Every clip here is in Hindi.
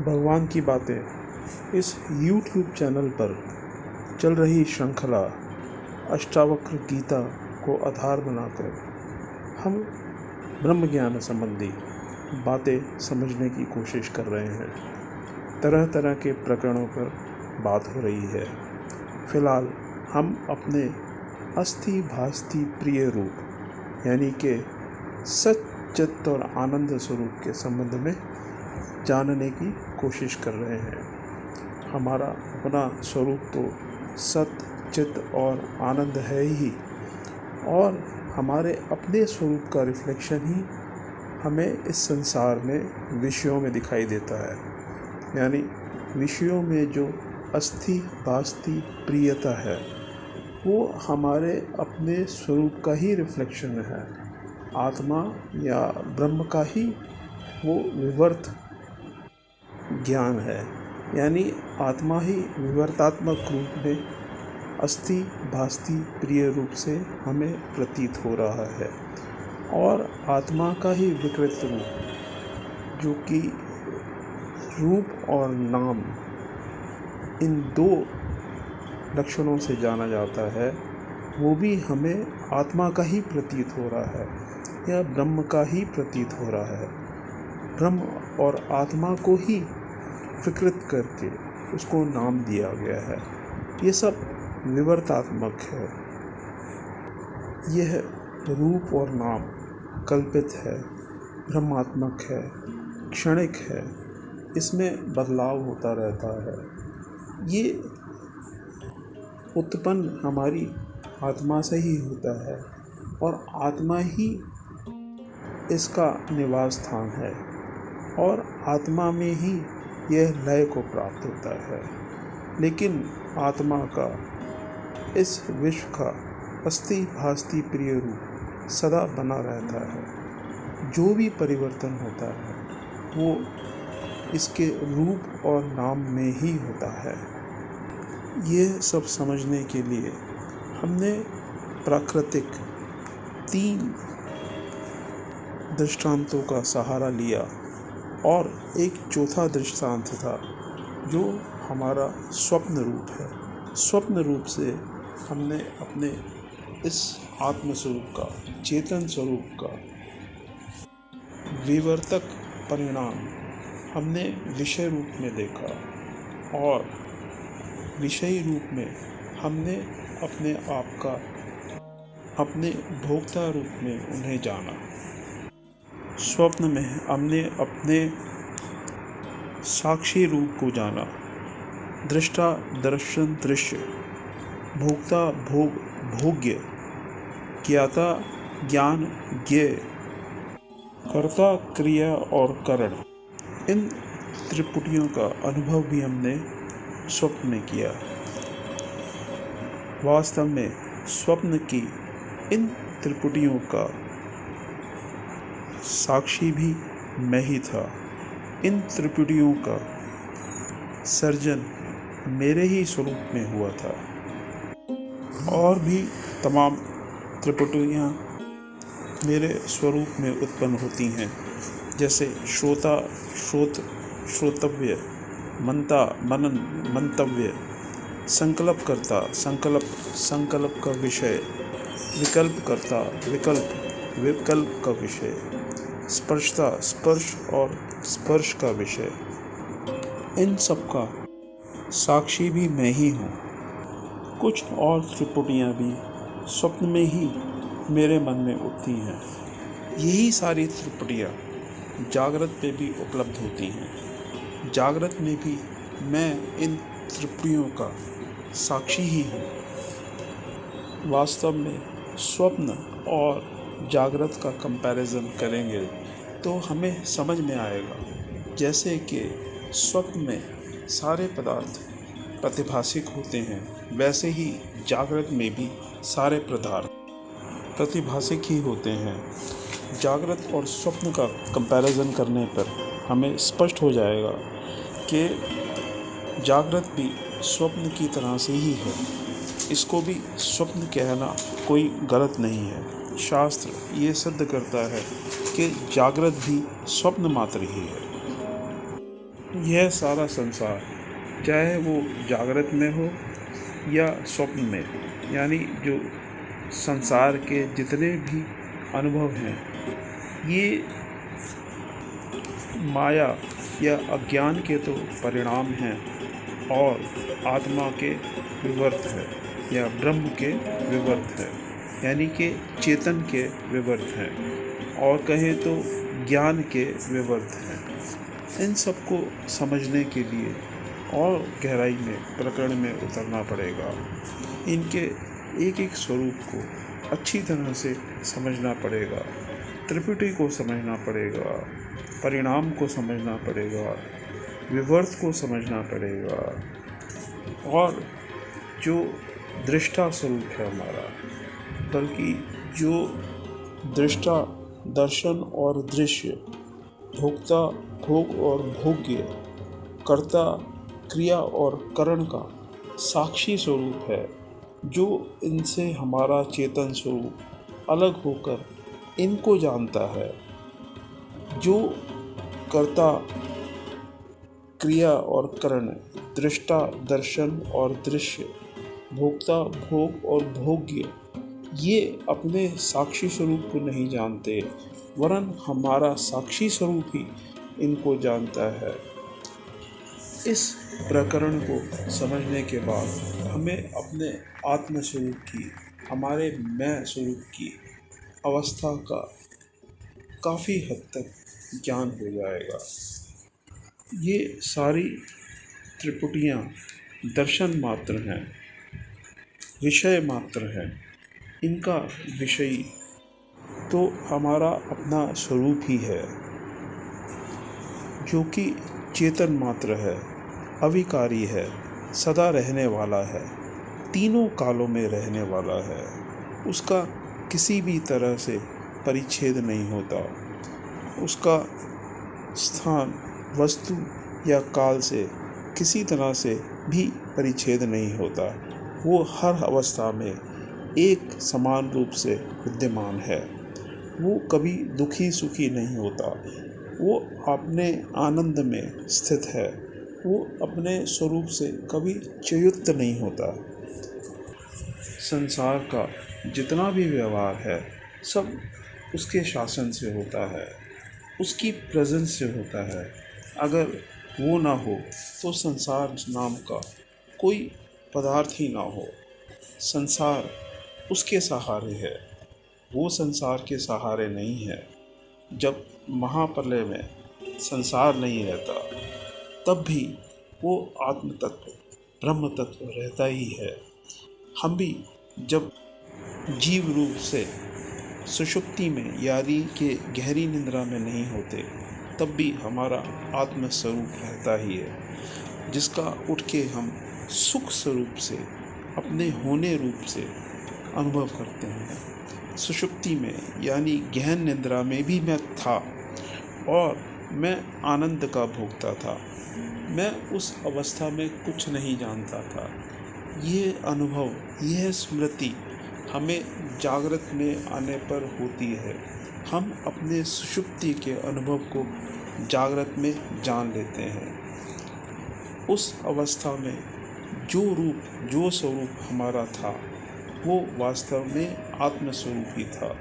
भगवान की बातें इस YouTube चैनल पर चल रही श्रृंखला अष्टावक्र गीता को आधार बनाकर हम ब्रह्म ज्ञान संबंधी बातें समझने की कोशिश कर रहे हैं। तरह तरह के प्रकरणों पर बात हो रही है। फिलहाल हम अपने अस्थि भास्ति प्रिय रूप यानी कि सच चित्त और आनंद स्वरूप के संबंध में जानने की कोशिश कर रहे हैं। हमारा अपना स्वरूप तो सत्य चित्त और आनंद है ही, और हमारे अपने स्वरूप का रिफ्लेक्शन ही हमें इस संसार में विषयों में दिखाई देता है। यानी विषयों में जो अस्थि भास्ति प्रियता है वो हमारे अपने स्वरूप का ही रिफ्लेक्शन है। आत्मा या ब्रह्म का ही वो विवर्त ज्ञान है। यानी आत्मा ही विवर्तात्मक रूप में अस्थि भास्ति प्रिय रूप से हमें प्रतीत हो रहा है, और आत्मा का ही विकृत रूप जो कि रूप और नाम इन दो लक्षणों से जाना जाता है, वो भी हमें आत्मा का ही प्रतीत हो रहा है या ब्रह्म का ही प्रतीत हो रहा है। ब्रह्म और आत्मा को ही विकृत करके उसको नाम दिया गया है। ये सब विवर्तात्मक है। यह रूप और नाम कल्पित है, भ्रमात्मक है, क्षणिक है, इसमें बदलाव होता रहता है। ये उत्पन्न हमारी आत्मा से ही होता है, और आत्मा ही इसका निवास स्थान है, और आत्मा में ही यह लय को प्राप्त होता है। लेकिन आत्मा का इस विश्व का अस्थि भास्ति प्रिय रूप सदा बना रहता है। जो भी परिवर्तन होता है वो इसके रूप और नाम में ही होता है। यह सब समझने के लिए हमने प्राकृतिक 3 दृष्टांतों का सहारा लिया, और एक चौथा दृष्टांत था जो हमारा स्वप्न रूप है। स्वप्न रूप से हमने अपने इस आत्म स्वरूप का, चेतन स्वरूप का विवर्तक परिणाम हमने विषय रूप में देखा, और विषय रूप में हमने अपने आप का अपने भोक्ता रूप में उन्हें जाना। स्वप्न में हमने अपने साक्षी रूप को जाना। दृष्टा दर्शन दृश्य, भोक्ता भोग भोग्य, ज्ञाता ज्ञान ज्ञेय, कर्ता क्रिया और करण, इन त्रिपुटियों का अनुभव भी हमने स्वप्न में किया। वास्तव में स्वप्न की इन त्रिपुटियों का साक्षी भी मैं ही था। इन त्रिपुटियों का सर्जन मेरे ही स्वरूप में हुआ था। और भी तमाम त्रिपुटियाँ मेरे स्वरूप में उत्पन्न होती हैं, जैसे श्रोता श्रोत श्रोतव्य, मनता मनन मंतव्य, संकल्प करता संकल्प संकल्प का विषय, विकल्प करता विकल्प विकल्प का विषय, स्पर्शता स्पर्श और स्पर्श का विषय। इन सब का साक्षी भी मैं ही हूँ। कुछ और त्रिपुटियाँ भी स्वप्न में ही मेरे मन में उठती हैं। यही सारी त्रिपुटियाँ जागृत में भी उपलब्ध होती हैं। जागृत में भी मैं इन त्रिपुटियों का साक्षी ही हूँ। वास्तव में स्वप्न और जागृत का कंपैरिजन करेंगे तो हमें समझ में आएगा। जैसे कि स्वप्न में सारे पदार्थ प्रतिभासिक होते हैं, वैसे ही जागृत में भी सारे पदार्थ प्रतिभासिक ही होते हैं। जागृत और स्वप्न का कंपैरिजन करने पर हमें स्पष्ट हो जाएगा कि जागृत भी स्वप्न की तरह से ही है। इसको भी स्वप्न कहना कोई गलत नहीं है। शास्त्र ये सिद्ध करता है कि जागृत भी स्वप्न मात्र ही है। यह सारा संसार, चाहे वो जागृत में हो या स्वप्न में, यानी जो संसार के जितने भी अनुभव हैं, ये माया या अज्ञान के तो परिणाम हैं और आत्मा के विवर्त है या ब्रह्म के विवर्त है, यानी कि चेतन के विवर्त हैं, और कहें तो ज्ञान के विवर्त हैं। इन सबको समझने के लिए और गहराई में प्रकरण में उतरना पड़ेगा। इनके एक एक स्वरूप को अच्छी तरह से समझना पड़ेगा, त्रिपुटी को समझना पड़ेगा, परिणाम को समझना पड़ेगा, विवर्त को समझना पड़ेगा, और जो दृष्टा स्वरूप है हमारा, बल्कि जो दृष्टा, दर्शन और दृश्य, भोक्ता, भोग और भोग्य, कर्ता, क्रिया और करण का साक्षी स्वरूप है, जो इनसे हमारा चेतन स्वरूप अलग होकर इनको जानता है। जो कर्ता, क्रिया और करण, दृष्टा, दर्शन और दृश्य, भोक्ता, भोग और भोग्य, ये अपने साक्षी स्वरूप को नहीं जानते, वरन हमारा साक्षी स्वरूप ही इनको जानता है। इस प्रकरण को समझने के बाद हमें अपने आत्म स्वरूप की, हमारे मैं स्वरूप की अवस्था का काफ़ी हद तक ज्ञान हो जाएगा। ये सारी त्रिपुटियाँ दर्शन मात्र हैं, विषय मात्र हैं। इनका विषय तो हमारा अपना स्वरूप ही है, जो कि चेतन मात्र है, अविकारी है, सदा रहने वाला है, तीनों कालों में रहने वाला है। उसका किसी भी तरह से परिच्छेद नहीं होता। उसका स्थान, वस्तु या काल से किसी तरह से भी परिच्छेद नहीं होता। वो हर अवस्था में एक समान रूप से विद्यमान है। वो कभी दुखी सुखी नहीं होता। वो अपने आनंद में स्थित है। वो अपने स्वरूप से कभी च्युत नहीं होता। संसार का जितना भी व्यवहार है, सब उसके शासन से होता है, उसकी प्रेजेंस से होता है। अगर वो ना हो तो संसार नाम का कोई पदार्थ ही ना हो। संसार उसके सहारे है, वो संसार के सहारे नहीं है। जब महाप्रलय में संसार नहीं रहता, तब भी वो आत्म तत्व, ब्रह्म तत्व रहता ही है। हम भी जब जीव रूप से सुषुप्ति में, यानी कि गहरी निद्रा में नहीं होते, तब भी हमारा आत्म स्वरूप रहता ही है, जिसका उठ के हम सुख स्वरूप से, अपने होने रूप से अनुभव करते हैं। सुषुप्ति में यानी गहन निद्रा में भी मैं था और मैं आनंद का भोगता था। मैं उस अवस्था में कुछ नहीं जानता था। ये अनुभव, यह स्मृति हमें जागृत में आने पर होती है। हम अपने सुषुप्ति के अनुभव को जागृत में जान लेते हैं। उस अवस्था में जो रूप, जो स्वरूप हमारा था, वो वास्तव में आत्मस्वरूप ही था।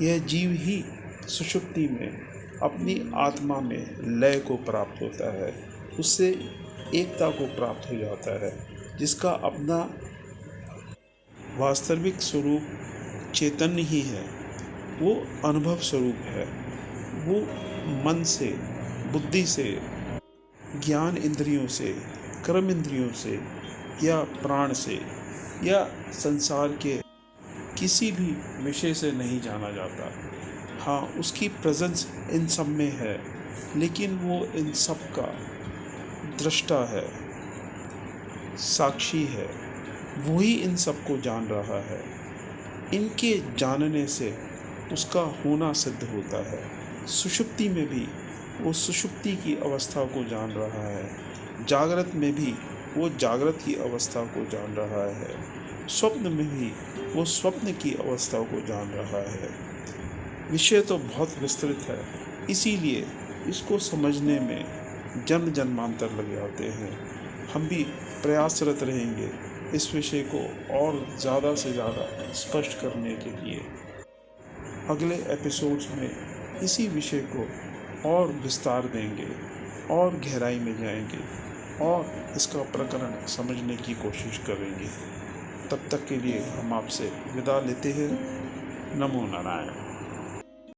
यह जीव ही सुषुप्ति में अपनी आत्मा में लय को प्राप्त होता है, उससे एकता को प्राप्त हो जाता है, जिसका अपना वास्तविक स्वरूप चैतन्य ही है। वो अनुभव स्वरूप है। वो मन से, बुद्धि से, ज्ञान इंद्रियों से, कर्म इंद्रियों से या प्राण से या संसार के किसी भी विषय से नहीं जाना जाता। हाँ, उसकी प्रेजेंस इन सब में है, लेकिन वो इन सब का दृष्टा है, साक्षी है। वही इन सब को जान रहा है। इनके जानने से उसका होना सिद्ध होता है। सुषुप्ति में भी वो सुषुप्ति की अवस्था को जान रहा है, जागृत में भी वो जागृत की अवस्था को जान रहा है, स्वप्न में भी वो स्वप्न की अवस्था को जान रहा है। विषय तो बहुत विस्तृत है, इसीलिए इसको समझने में जन्म जन्मांतर लगे होते हैं। हम भी प्रयासरत रहेंगे इस विषय को और ज़्यादा से ज़्यादा स्पष्ट करने के लिए। अगले एपिसोड्स में इसी विषय को और विस्तार देंगे और गहराई में जाएंगे और इसका प्रकरण समझने की कोशिश करेंगे। तब तक के लिए हम आपसे विदा लेते हैं। नमो नारायण।